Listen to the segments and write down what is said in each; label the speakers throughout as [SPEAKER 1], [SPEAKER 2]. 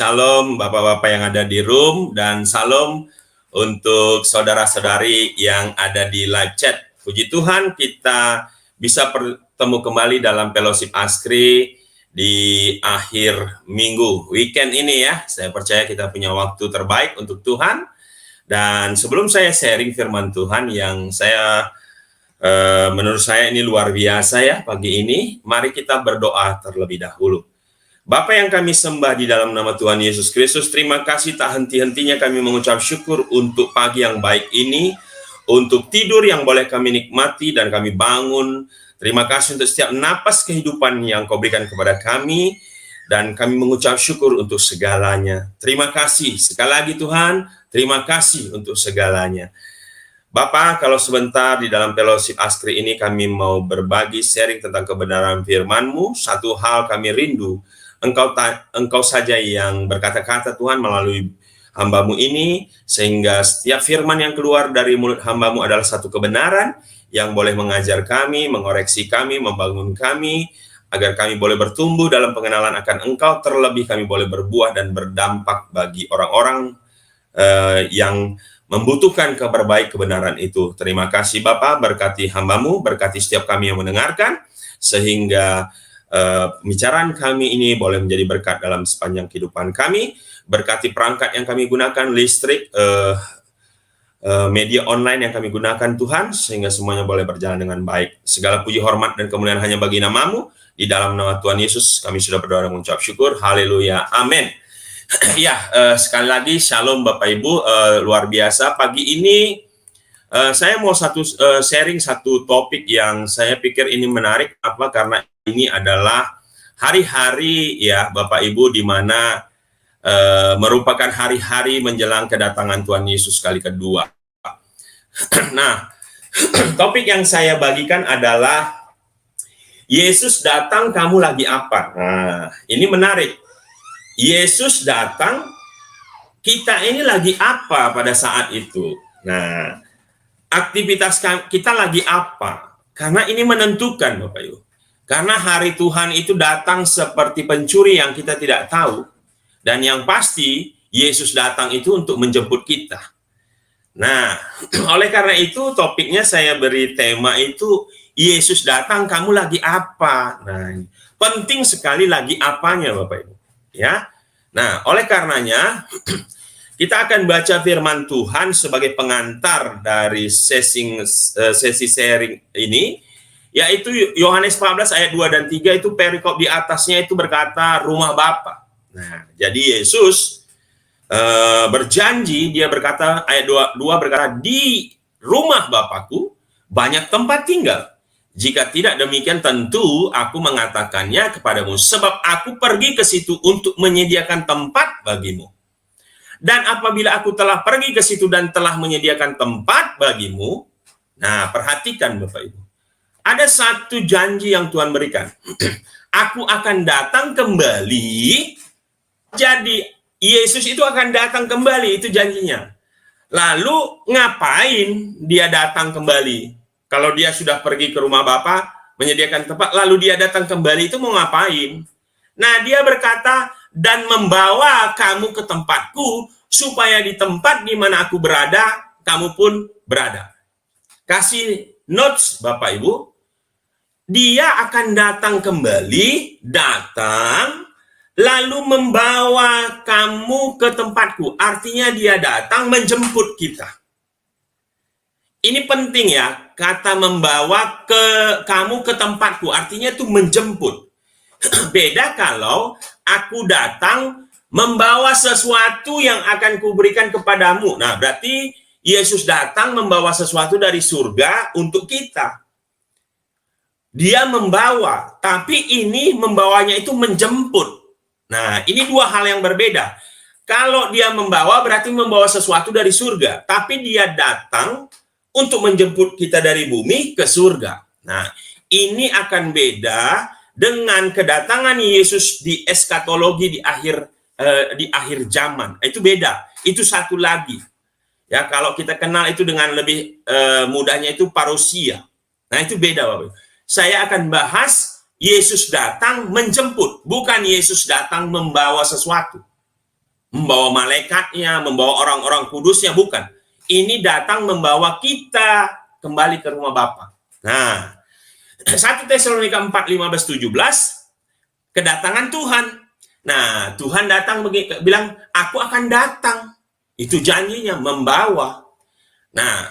[SPEAKER 1] Shalom Bapak-Bapak yang ada di room, dan Shalom untuk saudara-saudari yang ada di live chat. Puji Tuhan kita bisa bertemu kembali dalam fellowship Askri di akhir minggu, weekend ini ya. Saya percaya kita punya waktu terbaik untuk Tuhan. Dan sebelum saya sharing firman Tuhan yang menurut saya ini luar biasa ya pagi ini, mari kita berdoa terlebih dahulu. Bapa yang kami sembah di dalam nama Tuhan Yesus Kristus, terima kasih tak henti-hentinya kami mengucap syukur untuk pagi yang baik ini, untuk tidur yang boleh kami nikmati dan kami bangun. Terima kasih untuk setiap napas kehidupan yang Kau berikan kepada kami, dan kami mengucap syukur untuk segalanya. Terima kasih sekali lagi Tuhan, terima kasih untuk segalanya. Bapak, kalau sebentar di dalam fellowship Askri ini kami mau berbagi sharing tentang kebenaran firman-Mu. Satu hal kami rindu, Engkau saja yang berkata-kata Tuhan melalui hamba-Mu ini, sehingga setiap firman yang keluar dari mulut hamba-Mu adalah satu kebenaran yang boleh mengajar kami, mengoreksi kami, membangun kami, agar kami boleh bertumbuh dalam pengenalan akan Engkau, terlebih kami boleh berbuah dan berdampak bagi orang-orang yang membutuhkan kabar baik kebenaran itu. Terima kasih Bapak, berkati hamba-Mu, berkati setiap kami yang mendengarkan, sehingga pembicaraan kami ini boleh menjadi berkat dalam sepanjang kehidupan kami. Berkati perangkat yang kami gunakan, listrik, media online yang kami gunakan Tuhan, sehingga semuanya boleh berjalan dengan baik. Segala puji, hormat, dan kemuliaan hanya bagi nama-Mu. Di dalam nama Tuhan Yesus kami sudah berdoa dan mengucap syukur. Haleluya, amin. Ya, sekali lagi Shalom Bapak Ibu, luar biasa pagi ini. Saya mau sharing satu topik yang saya pikir ini menarik, karena ini adalah hari-hari ya Bapak Ibu, di mana merupakan hari-hari menjelang kedatangan Tuhan Yesus kali kedua. Nah, topik yang saya bagikan adalah Yesus datang, kamu lagi apa? Nah, ini menarik. Yesus datang, kita ini lagi apa pada saat itu? Nah, aktivitas kita lagi apa? Karena ini menentukan Bapak Ibu. Karena hari Tuhan itu datang seperti pencuri yang kita tidak tahu. Dan yang pasti, Yesus datang itu untuk menjemput kita. Nah, oleh karena itu topiknya saya beri tema itu, Yesus datang, kamu lagi apa? Nah, penting sekali lagi apanya Bapak Ibu. Ya, nah oleh karenanya kita akan baca firman Tuhan sebagai pengantar dari sesi sharing ini, yaitu Yohanes 14 ayat 2 dan 3 itu perikop di atasnya itu berkata rumah Bapa. Nah, jadi Yesus berjanji, dia berkata ayat 2 berkata, di rumah Bapakku banyak tempat tinggal. Jika tidak demikian, tentu aku mengatakannya kepadamu, sebab aku pergi ke situ untuk menyediakan tempat bagimu. Dan apabila aku telah pergi ke situ dan telah menyediakan tempat bagimu, nah perhatikan Bapak Ibu, ada satu janji yang Tuhan berikan. Aku akan datang kembali. Jadi Yesus itu akan datang kembali, itu janjinya. Lalu ngapain dia datang kembali? Kalau dia sudah pergi ke rumah Bapa, menyediakan tempat, lalu dia datang kembali, itu mau ngapain? Nah, dia berkata, dan membawa kamu ke tempatku, supaya di tempat di mana aku berada, kamu pun berada. Kasih notes Bapak Ibu, dia akan datang kembali, lalu membawa kamu ke tempatku. Artinya dia datang menjemput kita. Ini penting ya, kata membawa kamu ke tempatku, artinya itu menjemput. Beda kalau aku datang membawa sesuatu yang akan kuberikan kepadamu. Nah, berarti Yesus datang membawa sesuatu dari surga untuk kita. Dia membawa, tapi ini membawanya itu menjemput. Nah, ini dua hal yang berbeda. Kalau dia membawa berarti membawa sesuatu dari surga, tapi dia datang untuk menjemput kita dari bumi ke surga. Nah, ini akan beda dengan kedatangan Yesus di eskatologi di akhir zaman. Itu beda. Itu satu lagi. Ya, kalau kita kenal itu dengan lebih mudahnya itu parousia. Nah, itu beda, Bapak. Saya akan bahas Yesus datang menjemput, bukan Yesus datang membawa sesuatu. membawa malaikatnya, membawa orang-orang kudusnya, bukan. Ini datang membawa kita kembali ke rumah Bapa. Nah, 1 Tesalonika 4, 15-17, kedatangan Tuhan. Nah, Tuhan datang bilang, aku akan datang. Itu janjinya, membawa. Nah,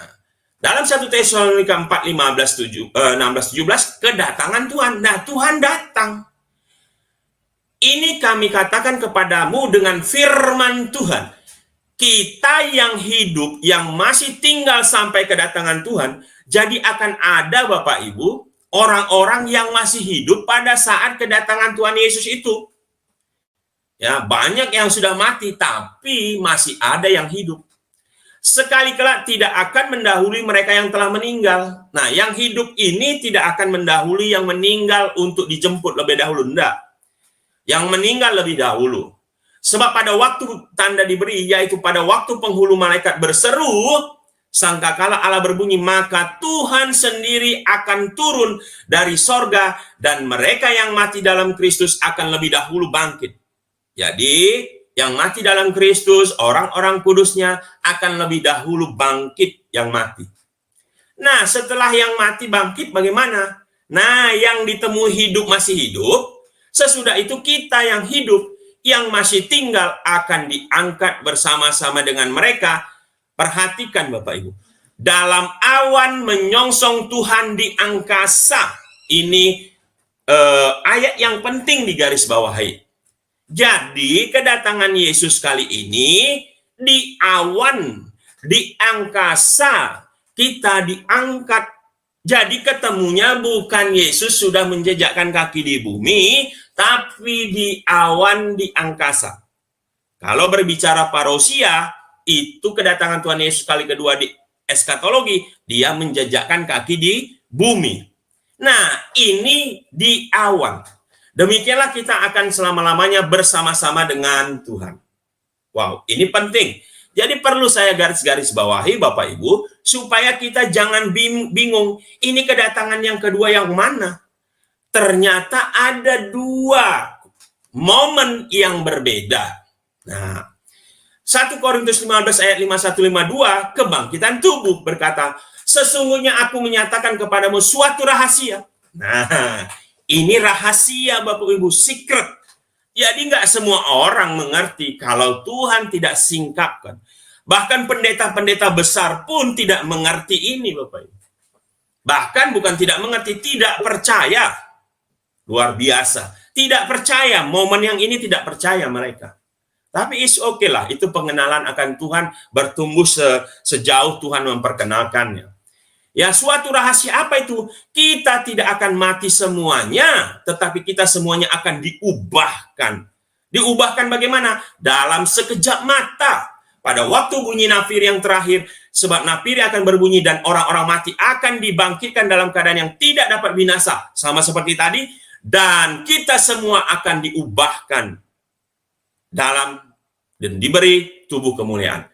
[SPEAKER 1] dalam 1 Tesalonika 4, 16-17, kedatangan Tuhan. Nah, Tuhan datang. Ini kami katakan kepadamu dengan firman Tuhan. Kita yang hidup, yang masih tinggal sampai kedatangan Tuhan, jadi akan ada Bapak Ibu, orang-orang yang masih hidup pada saat kedatangan Tuhan Yesus itu. Ya, banyak yang sudah mati, tapi masih ada yang hidup. Sekali kelak tidak akan mendahului mereka yang telah meninggal. Nah, yang hidup ini tidak akan mendahului yang meninggal untuk dijemput lebih dahulu. Enggak. Yang meninggal lebih dahulu. Sebab pada waktu tanda diberi, yaitu pada waktu penghulu malaikat berseru, sangkakala Allah berbunyi, maka Tuhan sendiri akan turun dari sorga, dan mereka yang mati dalam Kristus akan lebih dahulu bangkit. Jadi, yang mati dalam Kristus, orang-orang kudusnya akan lebih dahulu bangkit yang mati. Nah, setelah yang mati bangkit bagaimana? Nah, yang ditemui hidup masih hidup, sesudah itu kita yang hidup, yang masih tinggal akan diangkat bersama-sama dengan mereka. Perhatikan Bapak Ibu. Dalam awan menyongsong Tuhan di angkasa. Ini ayat yang penting di garis bawahi. Jadi kedatangan Yesus kali ini di awan, di angkasa, kita diangkat. Jadi ketemunya bukan Yesus sudah menjejakkan kaki di bumi, tapi di awan, di angkasa. Kalau berbicara parousia, itu kedatangan Tuhan Yesus kali kedua di eskatologi, dia menjejakkan kaki di bumi. Nah, ini di awan. Demikianlah kita akan selama-lamanya bersama-sama dengan Tuhan. Wow, ini penting. Jadi perlu saya garis-garis bawahi Bapak Ibu, supaya kita jangan bingung, ini kedatangan yang kedua yang mana? Ternyata ada dua momen yang berbeda. Nah, 1 Korintus 15 ayat 51-52, kebangkitan tubuh berkata, sesungguhnya aku menyatakan kepadamu suatu rahasia. Nah, ini rahasia Bapak Ibu, secret. Jadi nggak semua orang mengerti kalau Tuhan tidak singkapkan. Bahkan pendeta-pendeta besar pun tidak mengerti ini Bapak Ibu. Bahkan bukan tidak mengerti, tidak percaya. Luar biasa. Tidak percaya, momen yang ini tidak percaya mereka. Tapi it's okay lah, itu pengenalan akan Tuhan bertumbuh sejauh Tuhan memperkenalkannya. Ya, suatu rahasia apa itu? Kita tidak akan mati semuanya, tetapi kita semuanya akan diubahkan. Diubahkan bagaimana? Dalam sekejap mata. Pada waktu bunyi nafir yang terakhir, sebab nafir akan berbunyi dan orang-orang mati akan dibangkitkan dalam keadaan yang tidak dapat binasa. Sama seperti tadi, dan kita semua akan diubahkan dalam dan diberi tubuh kemuliaan.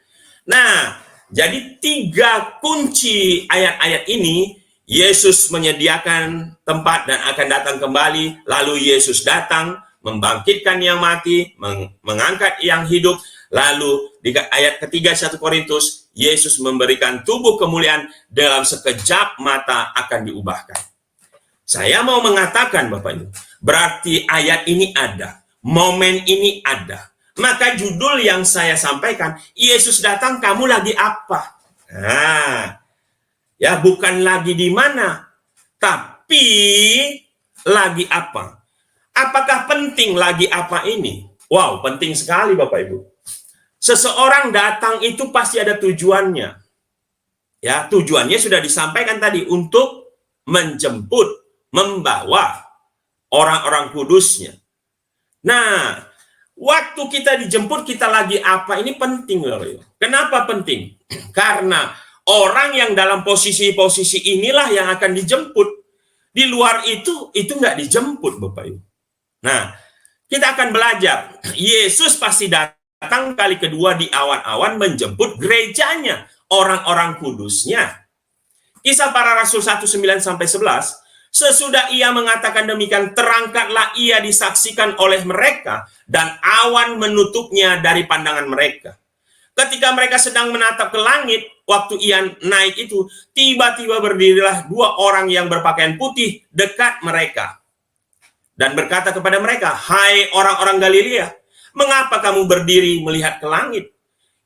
[SPEAKER 1] Nah, jadi 3 kunci ayat-ayat ini, Yesus menyediakan tempat dan akan datang kembali, lalu Yesus datang, membangkitkan yang mati, mengangkat yang hidup, lalu di ayat ketiga 1 Korintus, Yesus memberikan tubuh kemuliaan dalam sekejap mata akan diubahkan. Saya mau mengatakan Bapak Ibu, berarti ayat ini ada, momen ini ada. Maka judul yang saya sampaikan, Yesus datang, kamu lagi apa? Nah, ya bukan lagi di mana, tapi lagi apa? Apakah penting lagi apa ini? Wow, penting sekali Bapak Ibu. Seseorang datang itu pasti ada tujuannya. Ya, tujuannya sudah disampaikan tadi, untuk menjemput, membawa orang-orang kudusnya. Nah, waktu kita dijemput, kita lagi apa? Ini penting loh. Kenapa penting? Karena orang yang dalam posisi-posisi inilah yang akan dijemput. Di luar itu nggak dijemput, Bapak Ibu. Nah, kita akan belajar. Yesus pasti datang kali kedua di awan-awan menjemput gerejanya, orang-orang kudusnya. Kisah Para Rasul 1:9-11, Sesudah ia mengatakan demikian, terangkatlah ia disaksikan oleh mereka, dan awan menutupnya dari pandangan mereka. Ketika mereka sedang menatap ke langit, waktu ia naik itu, tiba-tiba berdirilah dua orang yang berpakaian putih dekat mereka, dan berkata kepada mereka, "Hai orang-orang Galilea, mengapa kamu berdiri melihat ke langit?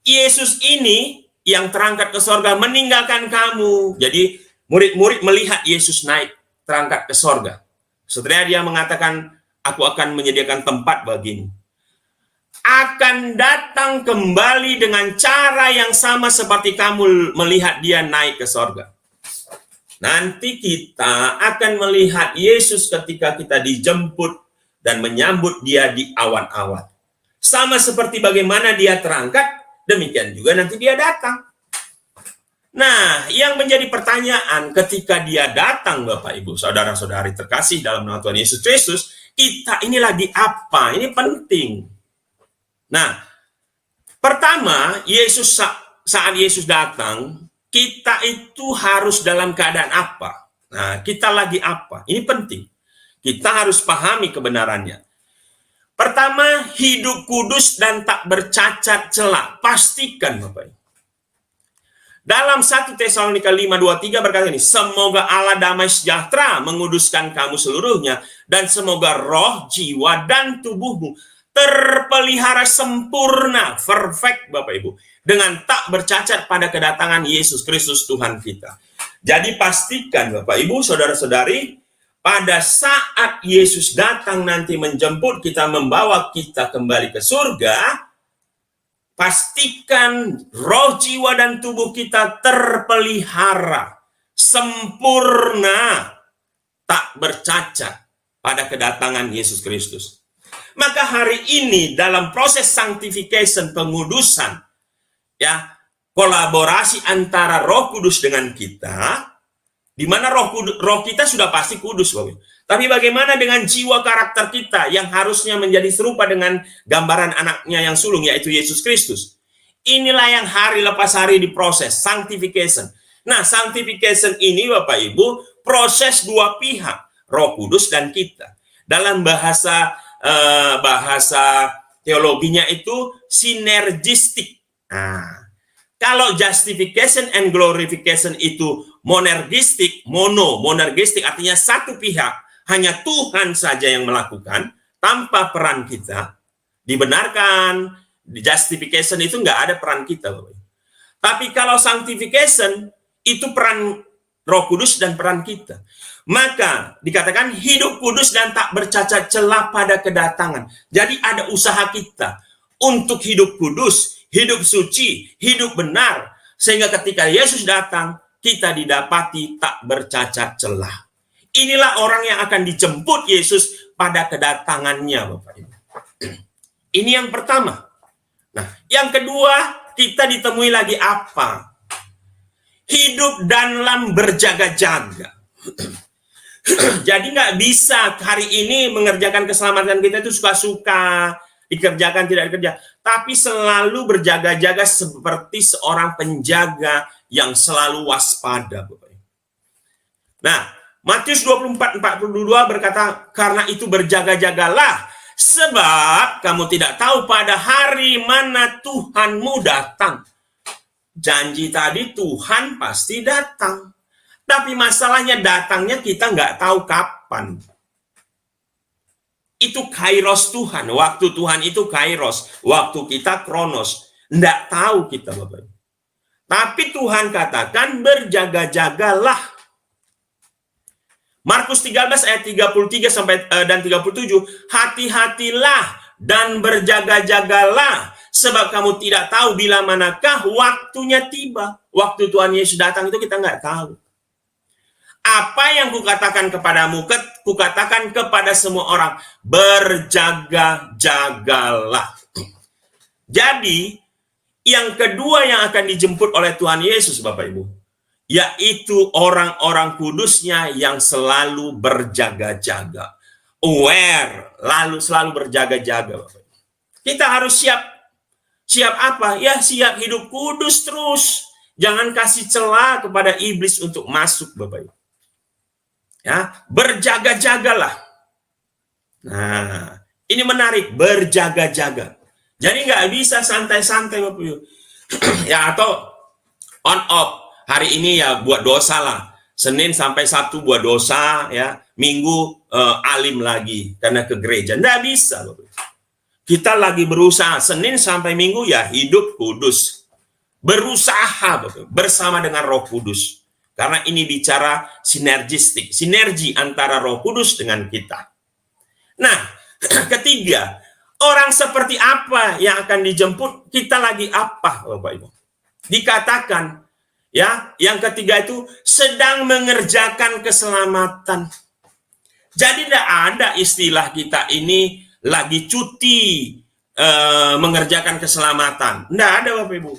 [SPEAKER 1] Yesus ini yang terangkat ke sorga meninggalkan kamu." Jadi murid-murid melihat Yesus naik, terangkat ke sorga. Setelah dia mengatakan, "Aku akan menyediakan tempat bagimu." Akan datang kembali dengan cara yang sama seperti kamu melihat dia naik ke sorga. Nanti kita akan melihat Yesus ketika kita dijemput dan menyambut dia di awan-awan. Sama seperti bagaimana dia terangkat, demikian juga nanti dia datang. Nah, yang menjadi pertanyaan ketika dia datang, Bapak Ibu, saudara-saudari terkasih dalam nama Tuhan Yesus Kristus, kita ini lagi apa? Ini penting. Nah, pertama, saat Yesus datang, kita itu harus dalam keadaan apa? Nah, kita lagi apa? Ini penting. Kita harus pahami kebenarannya. Pertama, hidup kudus dan tak bercacat celah. Pastikan, Bapak Ibu. Dalam 1 Tesalonika 5:23 berkata ini, "Semoga Allah damai sejahtera menguduskan kamu seluruhnya, dan semoga roh, jiwa, dan tubuhmu terpelihara sempurna," perfect Bapak Ibu, "dengan tak bercacat pada kedatangan Yesus Kristus Tuhan kita." Jadi pastikan Bapak Ibu, saudara-saudari, pada saat Yesus datang nanti menjemput kita, membawa kita kembali ke surga, pastikan roh, jiwa, dan tubuh kita terpelihara sempurna, tak bercacat pada kedatangan Yesus Kristus. Maka hari ini dalam proses sanctification, pengudusan, ya, kolaborasi antara Roh Kudus dengan kita, di mana roh kita sudah pasti kudus, Bapak. Tapi bagaimana dengan jiwa karakter kita yang harusnya menjadi serupa dengan gambaran anaknya yang sulung, yaitu Yesus Kristus? Inilah yang hari lepas hari diproses, sanctification. Nah, sanctification ini Bapak Ibu, proses dua pihak, Roh Kudus dan kita. Dalam bahasa teologinya itu sinergistik. Nah, kalau justification and glorification itu monergistik, monergistik artinya satu pihak, hanya Tuhan saja yang melakukan tanpa peran kita, dibenarkan. Di justification itu nggak ada peran kita, Bapak. Tapi kalau sanctification itu peran Roh Kudus dan peran kita. Maka dikatakan hidup kudus dan tak bercacat celah pada kedatangan. Jadi ada usaha kita untuk hidup kudus, hidup suci, hidup benar, sehingga ketika Yesus datang, kita didapati tak bercacat celah. Inilah orang yang akan dijemput Yesus pada kedatangannya, Bapak Ibu. Ini yang pertama. Nah, yang kedua, kita ditemui lagi apa? Hidup dalam berjaga-jaga. Jadi nggak bisa hari ini mengerjakan keselamatan kita itu suka-suka, dikerjakan tidak dikerja, tapi selalu berjaga-jaga seperti seorang penjaga yang selalu waspada, Bapak. Nah, Matius 24:42 berkata, "Karena itu berjaga-jagalah, sebab kamu tidak tahu pada hari mana Tuhanmu datang." Janji tadi Tuhan pasti datang. Tapi masalahnya datangnya kita nggak tahu kapan. Itu kairos Tuhan. Waktu Tuhan itu kairos. Waktu kita kronos. Nggak tahu kita, Bapak. Tapi Tuhan katakan berjaga-jagalah. Markus 13 ayat 33 sampai dan 37. "Hati-hatilah dan berjaga-jagalah, sebab kamu tidak tahu bila manakah waktunya tiba." Waktu Tuhan Yesus datang itu kita nggak tahu. Apa yang kukatakan kepadamu, kukatakan kepada semua orang, berjaga-jagalah. Jadi, yang kedua yang akan dijemput oleh Tuhan Yesus, Bapak Ibu, yaitu orang-orang kudusnya yang selalu berjaga-jaga. Aware, lalu selalu berjaga-jaga, Bapak Ibu. Kita harus siap. Siap apa? Ya, siap hidup kudus terus. Jangan kasih celah kepada iblis untuk masuk, Bapak Ibu. Ya, berjaga-jagalah. Nah, ini menarik, berjaga-jaga. Jadi nggak bisa santai-santai Bapak Ibu. Ya, atau on off. Hari ini ya buat dosa lah. Senin sampai Sabtu buat dosa, ya. Minggu alim lagi karena ke gereja. Nggak bisa Bapak Ibu. Kita lagi berusaha Senin sampai Minggu ya hidup kudus. Berusaha Bapak Ibu, bersama dengan Roh Kudus. Karena ini bicara sinergistik, sinergi antara Roh Kudus dengan kita. Nah, ketiga, orang seperti apa yang akan dijemput? Kita lagi apa, Bapak Ibu? Dikatakan, ya, yang ketiga itu sedang mengerjakan keselamatan. Jadi tidak ada istilah kita ini lagi cuti mengerjakan keselamatan. Tidak ada Bapak Ibu.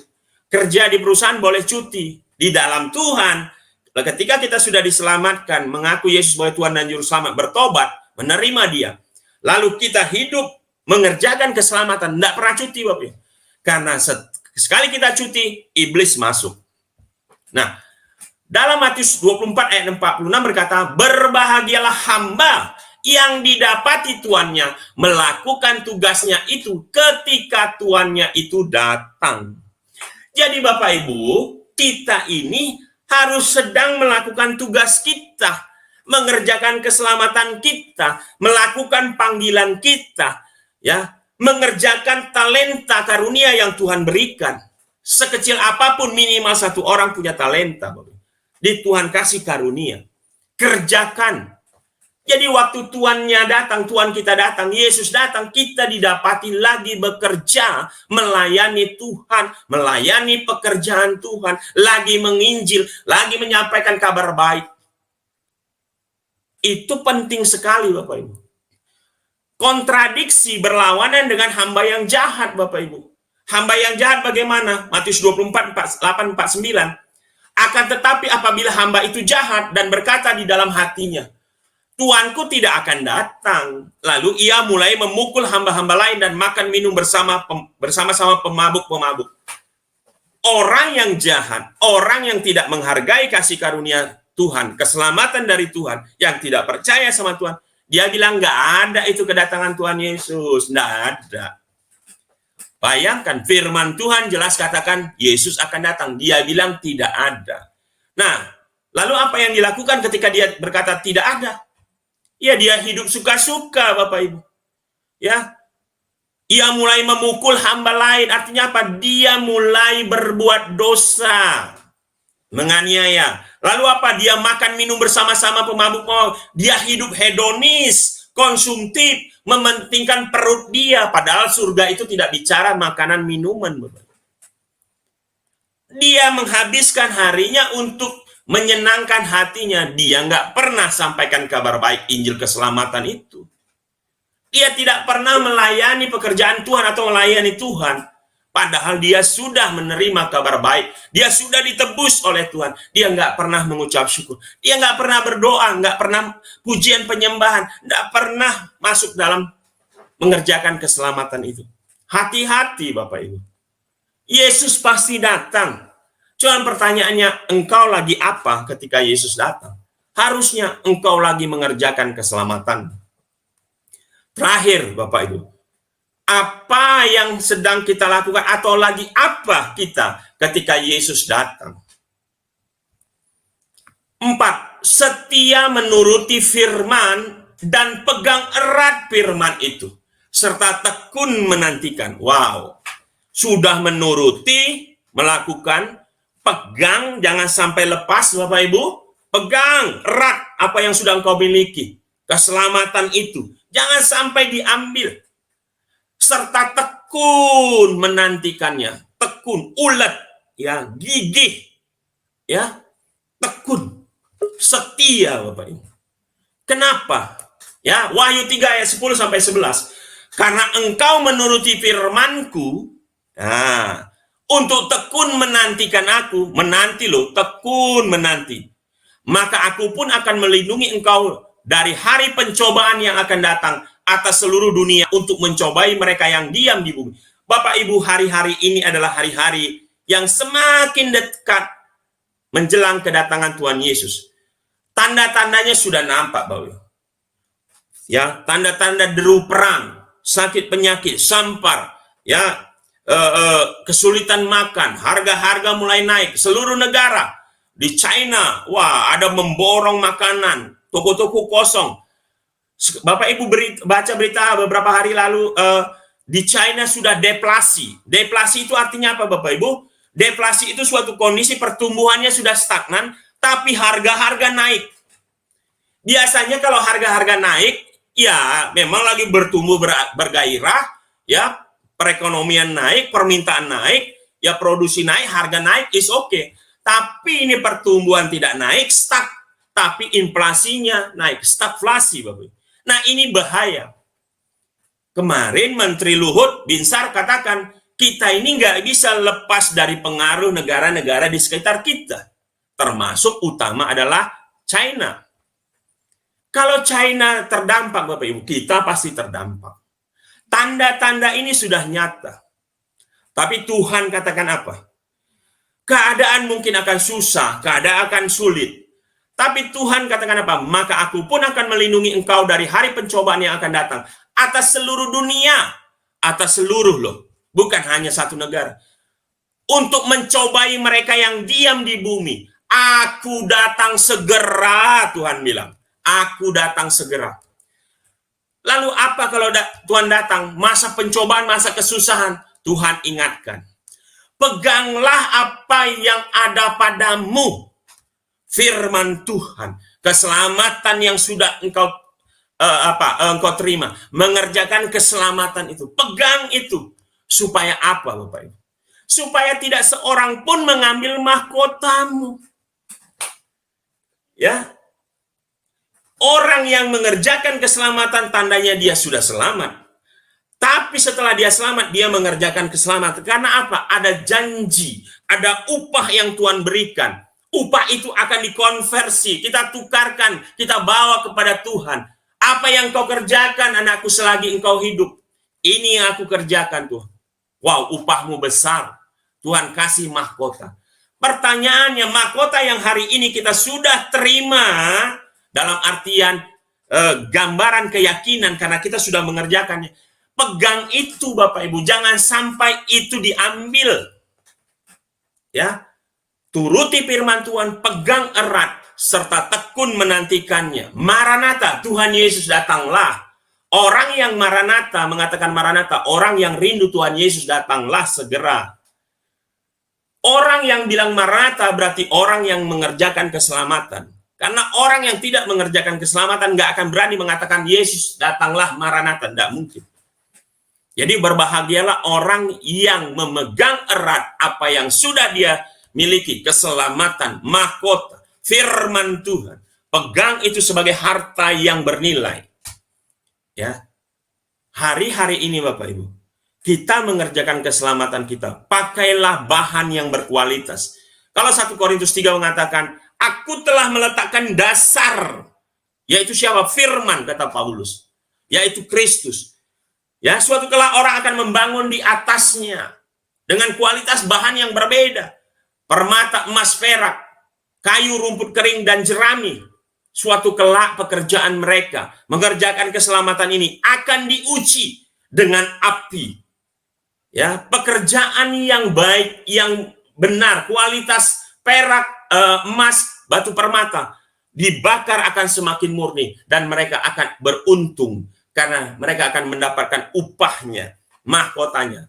[SPEAKER 1] Kerja di perusahaan boleh cuti. Di dalam Tuhan, ketika kita sudah diselamatkan, mengaku Yesus sebagai Tuhan dan Juru Selamat, bertobat, menerima Dia, lalu kita hidup mengerjakan keselamatan, tidak pernah cuti Bapak Ibu. Karena sekali kita cuti, iblis masuk. Nah, dalam Matius 24 ayat 46 berkata, berbahagialah hamba yang didapati tuannya melakukan tugasnya itu ketika tuannya itu datang. Jadi Bapak Ibu, kita ini harus sedang melakukan tugas kita, mengerjakan keselamatan kita, melakukan panggilan kita, ya, mengerjakan talenta karunia yang Tuhan berikan. Sekecil apapun, minimal satu orang punya talenta, Bapak. Di Tuhan kasih karunia. Kerjakan. Jadi waktu tuannya datang, Tuhan kita datang, Yesus datang, kita didapati lagi bekerja, melayani Tuhan, melayani pekerjaan Tuhan, lagi menginjil, lagi menyampaikan kabar baik. Itu penting sekali Bapak Ibu. Kontradiksi berlawanan dengan hamba yang jahat Bapak Ibu. Hamba yang jahat bagaimana? Matius 24, 8, 49. Akan tetapi apabila hamba itu jahat dan berkata di dalam hatinya, Tuanku tidak akan datang. Lalu ia mulai memukul hamba-hamba lain dan makan minum bersama-sama pemabuk-pemabuk. Orang yang jahat, orang yang tidak menghargai kasih karunia Tuhan, keselamatan dari Tuhan, yang tidak percaya sama Tuhan, dia bilang nggak ada itu kedatangan Tuhan Yesus. Nggak ada. Bayangkan firman Tuhan jelas katakan Yesus akan datang. Dia bilang tidak ada. Nah, lalu apa yang dilakukan ketika dia berkata tidak ada? Ya, dia hidup suka-suka, Bapak Ibu. Ya, ia mulai memukul hamba lain. Artinya apa? Dia mulai berbuat dosa, menganiaya. Lalu apa? Dia makan minum bersama-sama pemabuk. Dia hidup hedonis, konsumtif, mementingkan perut dia. Padahal surga itu tidak bicara makanan minuman, Bapak. Dia menghabiskan harinya untuk menyenangkan hatinya. Dia nggak pernah sampaikan kabar baik Injil keselamatan itu. Dia tidak pernah melayani pekerjaan Tuhan atau melayani Tuhan. Padahal dia sudah menerima kabar baik. Dia sudah ditebus oleh Tuhan. Dia nggak pernah mengucap syukur. Dia nggak pernah berdoa, nggak pernah pujian penyembahan, nggak pernah masuk dalam mengerjakan keselamatan itu. Hati-hati Bapak Ibu. Yesus pasti datang. Cuman pertanyaannya, engkau lagi apa ketika Yesus datang? Harusnya engkau lagi mengerjakan keselamatan. Terakhir, Bapak Ibu, apa yang sedang kita lakukan atau lagi apa kita ketika Yesus datang? 4. Setia menuruti firman dan pegang erat firman itu, serta tekun menantikan. Wow, sudah menuruti, melakukan, pegang, jangan sampai lepas Bapak Ibu. Pegang erat apa yang sudah engkau miliki. Keselamatan itu. Jangan sampai diambil. Serta tekun menantikannya. Tekun, ulet, ya, gigih, ya, tekun, setia Bapak Ibu. Kenapa? Ya, Wahyu 3 ayat 10 sampai 11. Karena engkau menuruti firmanku, nah, untuk tekun menantikan aku, menanti loh, tekun menanti. Maka aku pun akan melindungi engkau dari hari pencobaan yang akan datang atas seluruh dunia untuk mencobai mereka yang diam di bumi. Bapak Ibu, hari-hari ini adalah hari-hari yang semakin dekat menjelang kedatangan Tuhan Yesus. Tanda-tandanya sudah nampak, Bapak Ibu. Ya, tanda-tanda deru perang, sakit penyakit, sampar, ya, kesulitan makan, harga-harga mulai naik, seluruh negara. Di China, wah, ada memborong makanan, toko-toko kosong. Bapak Ibu baca berita beberapa hari lalu, di China sudah deflasi. Deflasi itu artinya apa, Bapak Ibu? Deflasi itu suatu kondisi pertumbuhannya sudah stagnan, tapi harga-harga naik. Biasanya kalau harga-harga naik, ya memang lagi bertumbuh bergairah, ya perekonomian naik, permintaan naik, ya produksi naik, harga naik, is okay. Tapi ini pertumbuhan tidak naik, stuck. Tapi inflasinya naik, stagflasi, Bapak. Nah, ini bahaya. Kemarin Menteri Luhut Binsar katakan, kita ini nggak bisa lepas dari pengaruh negara-negara di sekitar kita. Termasuk utama adalah China. Kalau China terdampak, Bapak Ibu, kita pasti terdampak. Tanda-tanda ini sudah nyata. Tapi Tuhan katakan apa? Keadaan mungkin akan susah, keadaan akan sulit. Tapi Tuhan katakan apa? Maka aku pun akan melindungi engkau dari hari pencobaan yang akan datang. Atas seluruh dunia. Atas seluruh loh. Bukan hanya satu negara. Untuk mencobai mereka yang diam di bumi. Aku datang segera, Tuhan bilang. Aku datang segera. Lalu apa kalau Tuhan datang? Masa pencobaan, masa kesusahan. Tuhan ingatkan. Peganglah apa yang ada padamu. Firman Tuhan, keselamatan yang sudah engkau terima, mengerjakan keselamatan itu, pegang itu, supaya apa, Bapak Ibu? Supaya tidak seorang pun mengambil mahkotamu. Ya, orang yang mengerjakan keselamatan tandanya dia sudah selamat. Tapi setelah dia selamat, dia mengerjakan keselamatan. Karena apa? Ada janji, ada upah yang Tuhan berikan. Upah itu akan dikonversi, kita tukarkan, kita bawa kepada Tuhan. Apa yang kau kerjakan, anakku, selagi engkau hidup, ini yang aku kerjakan, Tuhan. Wow, upahmu besar. Tuhan kasih mahkota. Pertanyaannya, mahkota yang hari ini kita sudah terima, dalam artian gambaran keyakinan, karena kita sudah mengerjakannya. Pegang itu, Bapak Ibu, jangan sampai itu diambil. Ya, turuti firman Tuhan, pegang erat, serta tekun menantikannya. Maranatha, Tuhan Yesus datanglah. Orang yang Maranatha, mengatakan Maranatha, orang yang rindu Tuhan Yesus datanglah segera. Orang yang bilang Maranatha berarti orang yang mengerjakan keselamatan. Karena orang yang tidak mengerjakan keselamatan gak akan berani mengatakan Yesus datanglah Maranatha. Tidak mungkin. Jadi berbahagialah orang yang memegang erat apa yang sudah dia miliki, keselamatan, mahkota, firman Tuhan. Pegang itu sebagai harta yang bernilai. Ya. Hari-hari ini Bapak Ibu, kita mengerjakan keselamatan kita, pakailah bahan yang berkualitas. Kalau 1 Korintus 3 mengatakan, aku telah meletakkan dasar, yaitu siapa? Firman, kata Paulus, yaitu Kristus. Ya, suatu kala orang akan membangun di atasnya dengan kualitas bahan yang berbeda. Permata, emas, perak, kayu, rumput kering, dan jerami. Suatu kelak pekerjaan mereka mengerjakan keselamatan ini akan diuji dengan api. Ya, pekerjaan yang baik, yang benar, kualitas perak, emas, batu permata dibakar akan semakin murni dan mereka akan beruntung karena mereka akan mendapatkan upahnya, mahkotanya.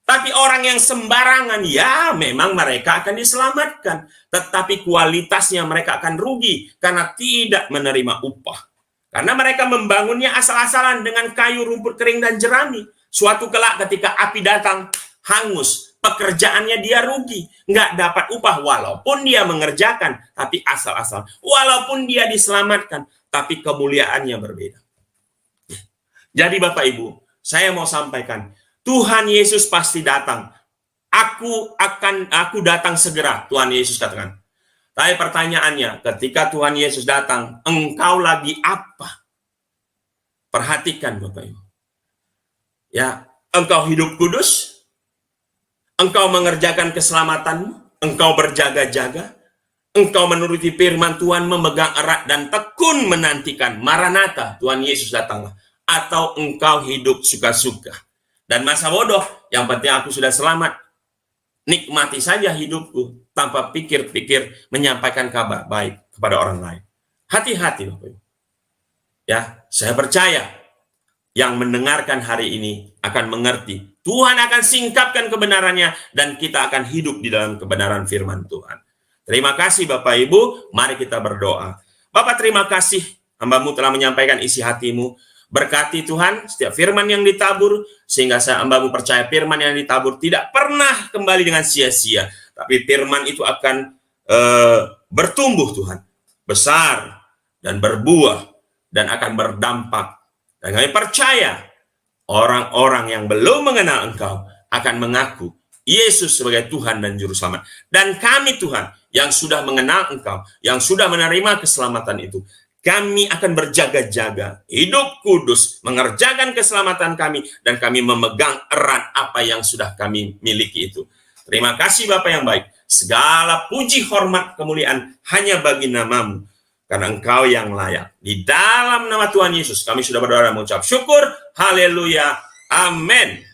[SPEAKER 1] Tapi orang yang sembarangan, ya memang mereka akan diselamatkan. Tetapi kualitasnya mereka akan rugi karena tidak menerima upah. Karena mereka membangunnya asal-asalan dengan kayu, rumput kering, dan jerami. Suatu kelak ketika api datang, hangus. Pekerjaannya dia rugi. Nggak dapat upah walaupun dia mengerjakan, tapi asal-asal. Walaupun dia diselamatkan, tapi kemuliaannya berbeda. Jadi Bapak Ibu, saya mau sampaikan, Tuhan Yesus pasti datang. Aku datang segera, Tuhan Yesus katakan. Tapi pertanyaannya, ketika Tuhan Yesus datang, engkau lagi apa? Perhatikan Bapak Ibu. Ya, engkau hidup kudus? Engkau mengerjakan keselamatanmu? Engkau berjaga-jaga? Engkau menuruti firman Tuhan, memegang erat dan tekun menantikan Maranatha, Tuhan Yesus datanglah. Atau engkau hidup suka-suka dan masa bodoh, yang penting aku sudah selamat, nikmati saja hidupku tanpa pikir-pikir menyampaikan kabar baik kepada orang lain. Hati-hati Bapak Ibu. Ya, saya percaya yang mendengarkan hari ini akan mengerti. Tuhan akan singkapkan kebenarannya dan kita akan hidup di dalam kebenaran firman Tuhan. Terima kasih Bapak Ibu, mari kita berdoa. Bapak, terima kasih hamba-Mu telah menyampaikan isi hatimu. Berkati Tuhan setiap firman yang ditabur, sehingga hamba-Mu percaya firman yang ditabur tidak pernah kembali dengan sia-sia, tapi firman itu akan bertumbuh Tuhan, besar dan berbuah dan akan berdampak. Dan kami percaya orang-orang yang belum mengenal Engkau akan mengaku Yesus sebagai Tuhan dan Juru Selamat. Dan kami Tuhan yang sudah mengenal Engkau, yang sudah menerima keselamatan itu, kami akan berjaga-jaga, hidup kudus, mengerjakan keselamatan kami, dan kami memegang erat apa yang sudah kami miliki itu. Terima kasih Bapa yang baik. Segala puji, hormat, kemuliaan hanya bagi nama-Mu, karena Engkau yang layak. Di dalam nama Tuhan Yesus kami sudah berdoa dan mengucap syukur. Haleluya. Amin.